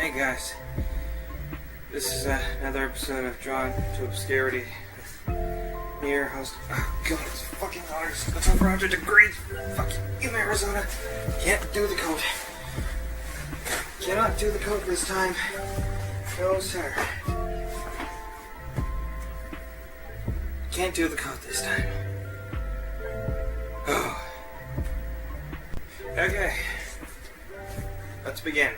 Hey guys, this is another episode of Drawn to Obscurity with me, your host. Oh god, it's fucking hot. It's over 100 degrees. Fuck you, Arizona. Can't do the code. Cannot do the code this time. No, sir. Can't do the code this time. Oh. Okay. Let's begin.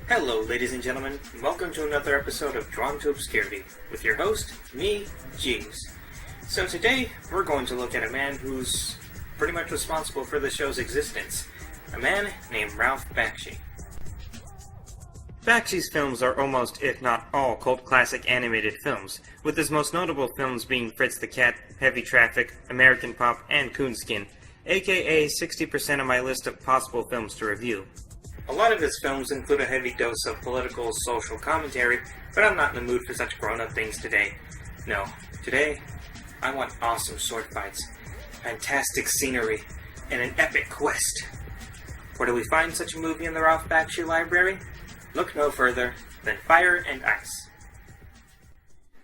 Hello, ladies and gentlemen, and welcome to another episode of Drawn to Obscurity, with your host, me, Jeeves. So today, we're going to look at a man who's pretty much responsible for the show's existence, a man named Ralph Bakshi. Bakshi's films are almost, if not all, cult classic animated films, with his most notable films being Fritz the Cat, Heavy Traffic, American Pop, and Coonskin, aka 60% of my list of possible films to review. A lot of his films include a heavy dose of political, social commentary, but I'm not in the mood for such grown-up things today. No, today, I want awesome sword fights, fantastic scenery, and an epic quest. Where do we find such a movie in the Ralph Bakshi library? Look no further than Fire and Ice.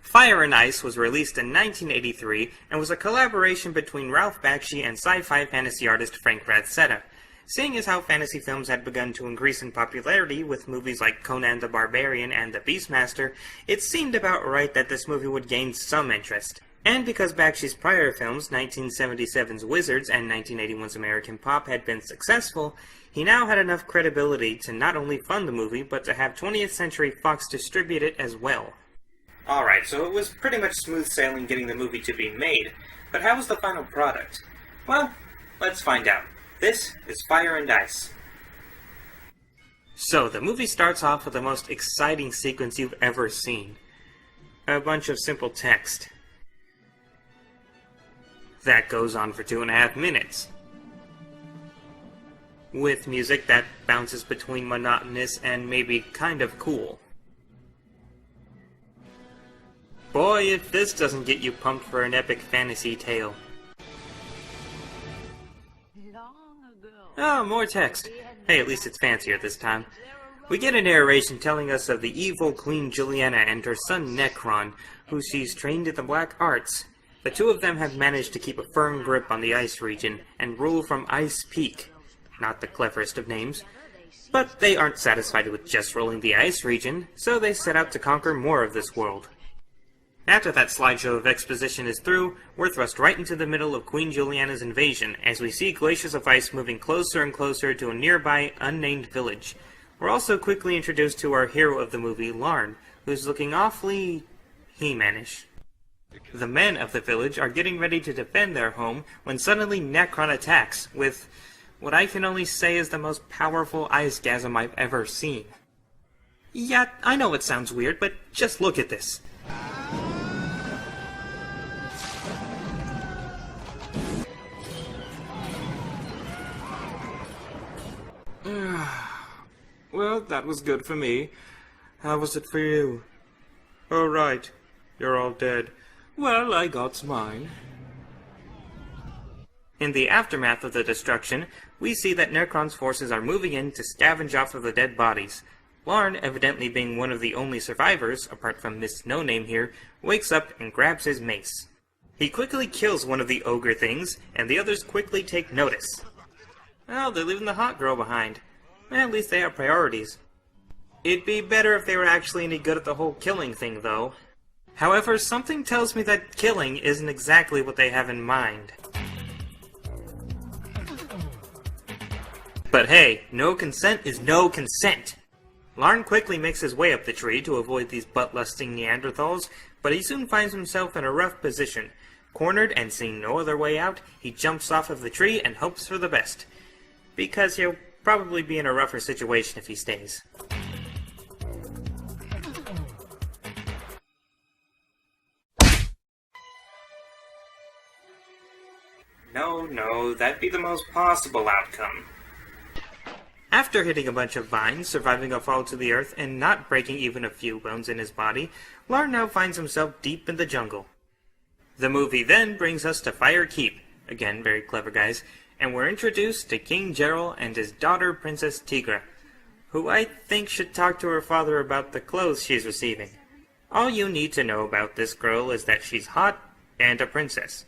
Fire and Ice was released in 1983 and was a collaboration between Ralph Bakshi and sci-fi fantasy artist Frank Frazetta. Seeing as how fantasy films had begun to increase in popularity with movies like Conan the Barbarian and The Beastmaster, it seemed about right that this movie would gain some interest. And because Bakshi's prior films, 1977's Wizards and 1981's American Pop, had been successful, he now had enough credibility to not only fund the movie, but to have 20th Century Fox distribute it as well. Alright, so it was pretty much smooth sailing getting the movie to be made, but how was the final product? Well, let's find out. This is Fire and Ice. So, the movie starts off with the most exciting sequence you've ever seen. A bunch of simple text. That goes on for 2.5 minutes. With music that bounces between monotonous and maybe kind of cool. Boy, if this doesn't get you pumped for an epic fantasy tale. Oh, more text. Hey, at least it's fancier this time. We get a narration telling us of the evil Queen Juliana and her son Necron, who she's trained in the black arts. The two of them have managed to keep a firm grip on the ice region and rule from Ice Peak. Not the cleverest of names. But they aren't satisfied with just ruling the ice region, so they set out to conquer more of this world. After that slideshow of exposition is through, we're thrust right into the middle of Queen Juliana's invasion, as we see glaciers of ice moving closer and closer to a nearby, unnamed village. We're also quickly introduced to our hero of the movie, Larn, who's looking awfully He-Man-ish. The men of the village are getting ready to defend their home when suddenly Necron attacks, with what I can only say is the most powerful ICEGASM I've ever seen. Yeah, I know it sounds weird, but just look at this. Well, that was good for me. How was it for you? Oh, right. You're all dead. Well, I got mine. In the aftermath of the destruction, we see that Necron's forces are moving in to scavenge off of the dead bodies. Larn, evidently being one of the only survivors, apart from Miss No-Name here, wakes up and grabs his mace. He quickly kills one of the ogre things, and the others quickly take notice. Well, they're leaving the hot girl behind. At least they have priorities. It'd be better if they were actually any good at the whole killing thing, though. However, something tells me that killing isn't exactly what they have in mind. But hey, no consent is no consent! Larn quickly makes his way up the tree to avoid these butt-lusting Neanderthals, but he soon finds himself in a rough position. Cornered and seeing no other way out, he jumps off of the tree and hopes for the best. Because he'll probably be in a rougher situation if he stays. No, that'd be the most possible outcome. After hitting a bunch of vines, surviving a fall to the earth, and not breaking even a few bones in his body, Larn now finds himself deep in the jungle. The movie then brings us to Fire Keep. Again, very clever guys. And we're introduced to King Gerald and his daughter, Princess Tigra, who I think should talk to her father about the clothes she's receiving. All you need to know about this girl is that she's hot and a princess.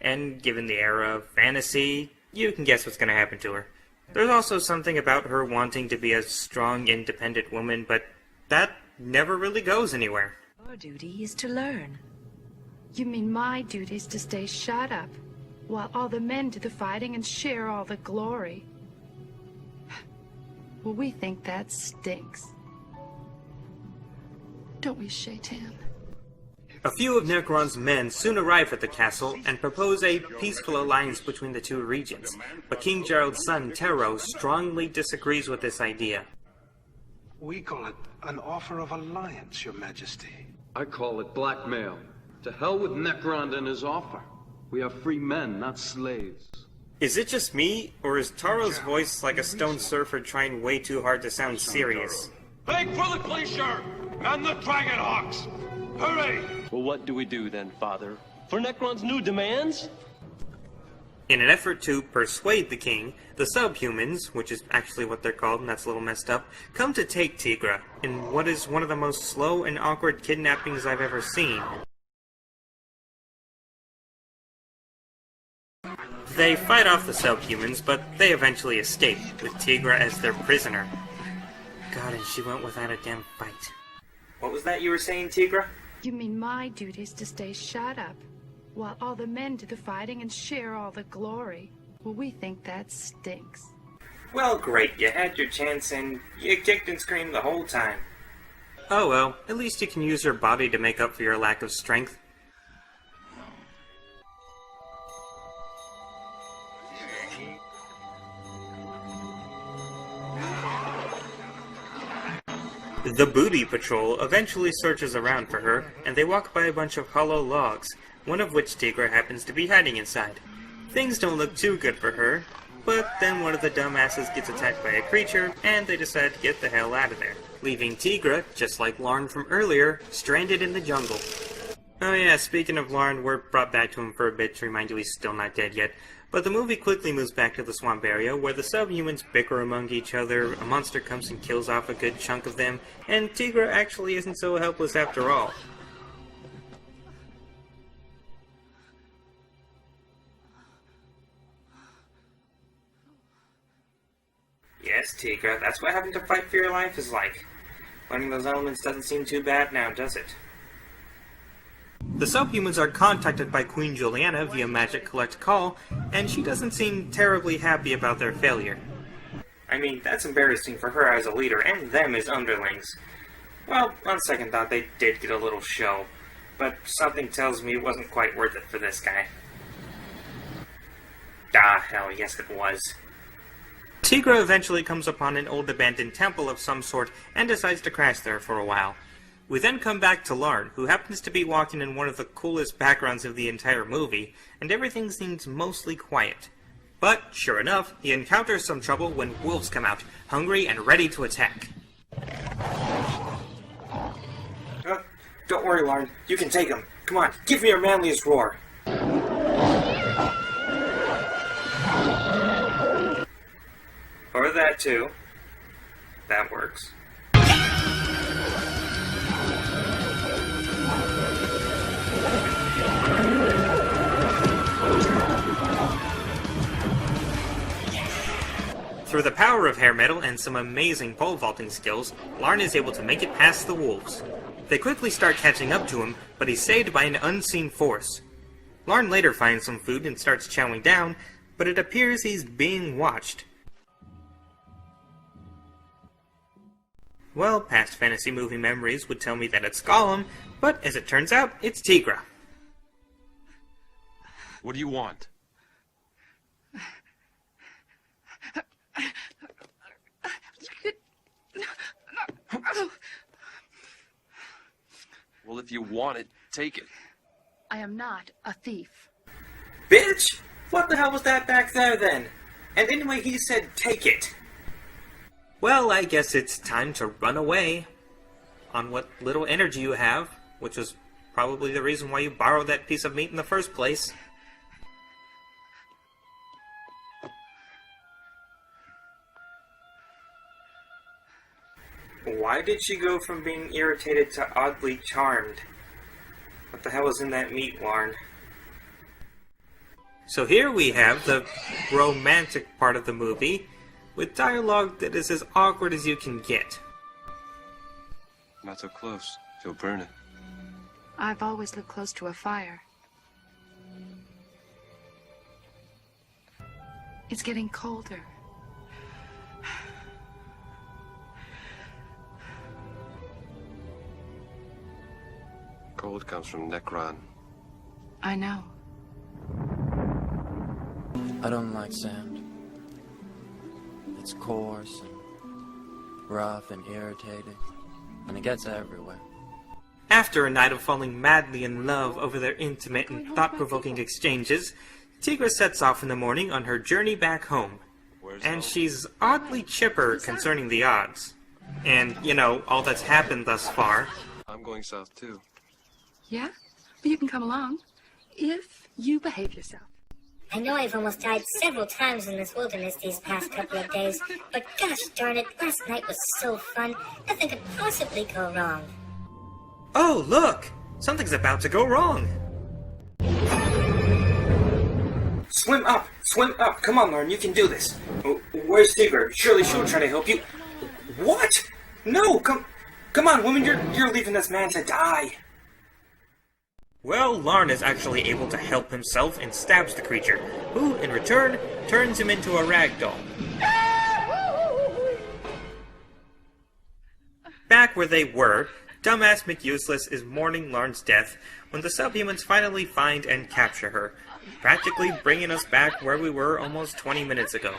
And given the era of fantasy, you can guess what's going to happen to her. There's also something about her wanting to be a strong, independent woman, but that never really goes anywhere. Your duty is to learn. You mean my duty is to stay shut up, while all the men do the fighting and share all the glory? Well, we think that stinks. Don't we, Shaitan? A few of Necron's men soon arrive at the castle and propose a peaceful alliance between the two regions, but King Gerald's son, Tero, strongly disagrees with this idea. We call it an offer of alliance, Your Majesty. I call it blackmail. To hell with Necron and his offer. We are free men, not slaves. Is it just me, or is Taro's voice like a stone surfer trying way too hard to sound serious? Make for the glacier and the dragon hawks! Hurry! Well, what do we do then, Father? For Necron's new demands? In an effort to persuade the king, the subhumans, which is actually what they're called and that's a little messed up, come to take Tigra, in what is one of the most slow and awkward kidnappings I've ever seen. They fight off the subhumans, but they eventually escape, with Tigra as their prisoner. God, and she went without a damn fight. What was that you were saying, Tigra? You mean my duty is to stay shut up, while all the men do the fighting and share all the glory? Well, we think that stinks. Well, great. You had your chance and you kicked and screamed the whole time. Oh well, at least you can use your body to make up for your lack of strength. The Booty Patrol eventually searches around for her, and they walk by a bunch of hollow logs, one of which Tigra happens to be hiding inside. Things don't look too good for her, but then one of the dumbasses gets attacked by a creature, and they decide to get the hell out of there, leaving Tigra, just like Larn from earlier, stranded in the jungle. Oh yeah, speaking of Larn, we're brought back to him for a bit to remind you he's still not dead yet. But the movie quickly moves back to the swamp area, where the subhumans bicker among each other, a monster comes and kills off a good chunk of them, and Tigra actually isn't so helpless after all. Yes, Tigra, that's what having to fight for your life is like. Learning those elements doesn't seem too bad now, does it? The subhumans are contacted by Queen Juliana via Magic Collect Call, and she doesn't seem terribly happy about their failure. I mean, that's embarrassing for her as a leader, and them as underlings. Well, on second thought, they did get a little show, but something tells me it wasn't quite worth it for this guy. Ah, hell, yes it was. Tigra eventually comes upon an old abandoned temple of some sort, and decides to crash there for a while. We then come back to Larn, who happens to be walking in one of the coolest backgrounds of the entire movie, and everything seems mostly quiet. But, sure enough, he encounters some trouble when wolves come out, hungry and ready to attack. Don't worry, Larn. You can take them. Come on, give me your manliest roar. Or that too. That works. Through the power of hair metal and some amazing pole vaulting skills, Larn is able to make it past the wolves. They quickly start catching up to him, but he's saved by an unseen force. Larn later finds some food and starts chowing down, but it appears he's being watched. Well, past fantasy movie memories would tell me that it's Gollum, but as it turns out, it's Tigra. What do you want? Well, if you want it, take it. I am not a thief. Bitch! What the hell was that back there then? And anyway, he said take it. Well, I guess it's time to run away on what little energy you have, which was probably the reason why you borrowed that piece of meat in the first place. Why did she go from being irritated to oddly charmed? What the hell is in that meat, Lauren? So here we have the romantic part of the movie, with dialogue that is as awkward as you can get. Not so close. You'll burn it. I've always lived close to a fire. It's getting colder. Cold comes from Necron. I know. I don't like sand. It's coarse and rough and irritating, and it gets everywhere. After a night of falling madly in love over their intimate and thought-provoking exchanges, Tigra sets off in the morning on her journey back home. And she's oddly chipper concerning the odds. And, you know, all that's happened thus far. I'm going south too. Yeah? But you can come along if you behave yourself. I know I've almost died several times in this wilderness these past couple of days, but gosh darn it, last night was so fun. Nothing could possibly go wrong. Oh, look! Something's about to go wrong! Swim up! Swim up! Come on, Lauren, you can do this! Where's Tigra? Surely she'll try to help you. What? No! Come on, woman, you're leaving this man to die! Well, Lauren is actually able to help himself and stabs the creature, who, in return, turns him into a rag doll. Back where they were, dumbass McUseless is mourning Lauren's death when the subhumans finally find and capture her, practically bringing us back where we were almost 20 minutes ago.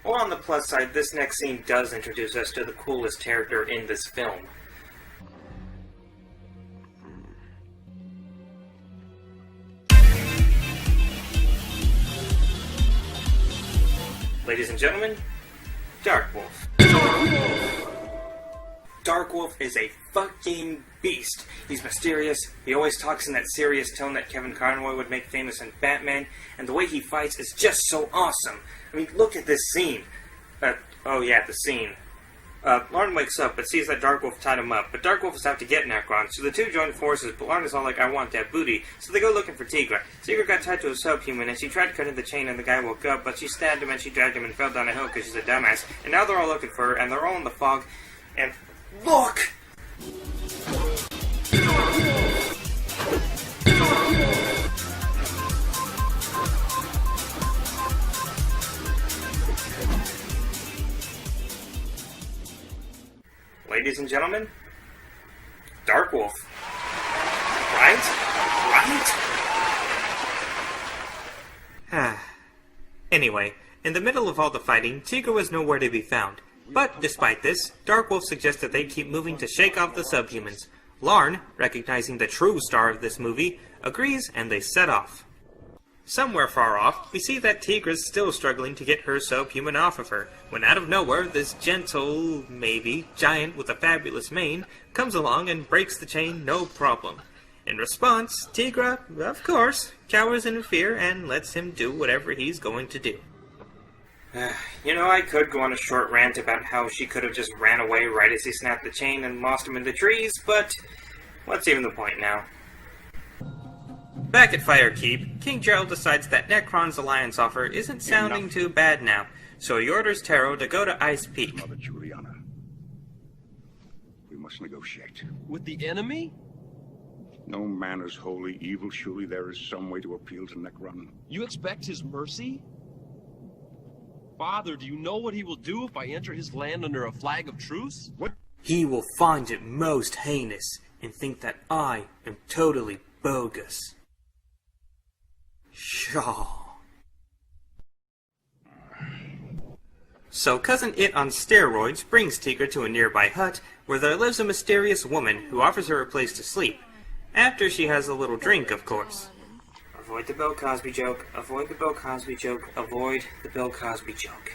Well, on the plus side, this next scene does introduce us to the coolest character in this film. Ladies and gentlemen, Darkwolf. Darkwolf is a fucking beast. He's mysterious, he always talks in that serious tone that Kevin Conroy would make famous in Batman, and the way he fights is just so awesome. I mean, look at this scene. The scene. Lauren wakes up, but sees that Darkwolf tied him up, but Darkwolf is out to get Necron, so the two join forces, but Lauren is all like, I want that booty, so they go looking for Tigra. Tigra got tied to a subhuman, and she tried cutting the chain, and the guy woke up, but she stabbed him, and she dragged him, and fell down a hill because she's a dumbass, and now they're all looking for her, and they're all in the fog, and look! Ladies and gentlemen, Darkwolf. Right? Anyway, in the middle of all the fighting, Tigra was nowhere to be found. But despite this, Darkwolf suggests that they keep moving to shake off the subhumans. Larn, recognizing the true star of this movie, agrees and they set off. Somewhere far off, we see that Tigra's still struggling to get her subhuman off of her, when out of nowhere, this gentle, maybe, giant with a fabulous mane comes along and breaks the chain no problem. In response, Tigra, of course, cowers in fear and lets him do whatever he's going to do. You know, I could go on a short rant about how she could have just ran away right as he snapped the chain and lost him in the trees, but what's even the point now? Back at Firekeep, King Gerald decides that Necron's alliance offer isn't sounding too bad now, so he orders Taro to go to Ice Peak. Mother Juliana, we must negotiate. With the enemy? No man is wholly evil. Surely there is some way to appeal to Necron. You expect his mercy? Father, do you know what he will do if I enter his land under a flag of truce? What? He will find it most heinous and think that I am totally bogus. Shaw. So Cousin It on steroids brings Tigra to a nearby hut where there lives a mysterious woman who offers her a place to sleep. After she has a little drink, of course. Avoid the Bill Cosby joke, avoid the Bill Cosby joke, avoid the Bill Cosby joke.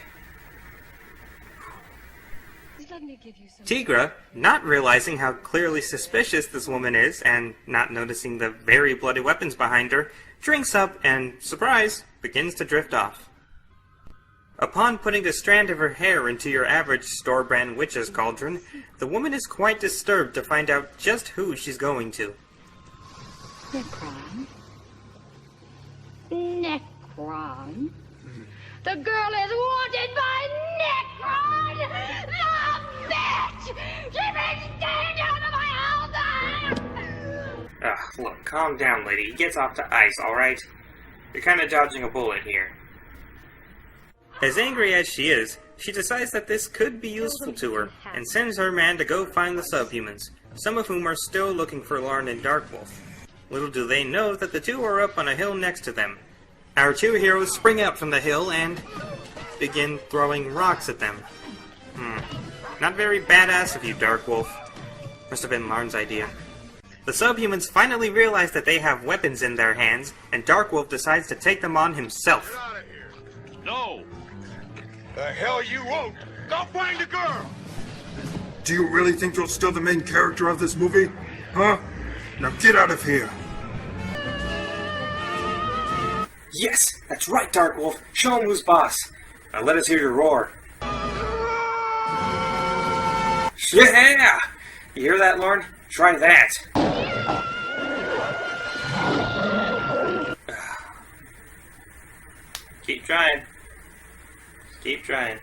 Tigra, not realizing how clearly suspicious this woman is, and not noticing the very bloody weapons behind her, drinks up and, surprise, begins to drift off. Upon putting a strand of her hair into your average store-brand witch's cauldron, the woman is quite disturbed to find out just who she's going to. Necron? Necron? The girl is wanted by Necron! The bitch! She's been staying out of my house! Look, calm down, lady. He gets off to ice, alright? You're kinda dodging a bullet here. As angry as she is, she decides that this could be useful to her, and sends her man to go find the subhumans, some of whom are still looking for Larn and Darkwolf. Little do they know that the two are up on a hill next to them. Our two heroes spring out from the hill and begin throwing rocks at them. Not very badass of you, Darkwolf. Must have been Larn's idea. The subhumans finally realize that they have weapons in their hands, and Darkwolf decides to take them on himself. Get out of here. No! The hell you won't! Go find the girl! Do you really think you're still the main character of this movie? Huh? Now get out of here! Yes, that's right, Darkwolf. Show him who's boss. Now let us hear your roar. Yeah! You hear that, Larn? Try that. Keep trying. Keep trying.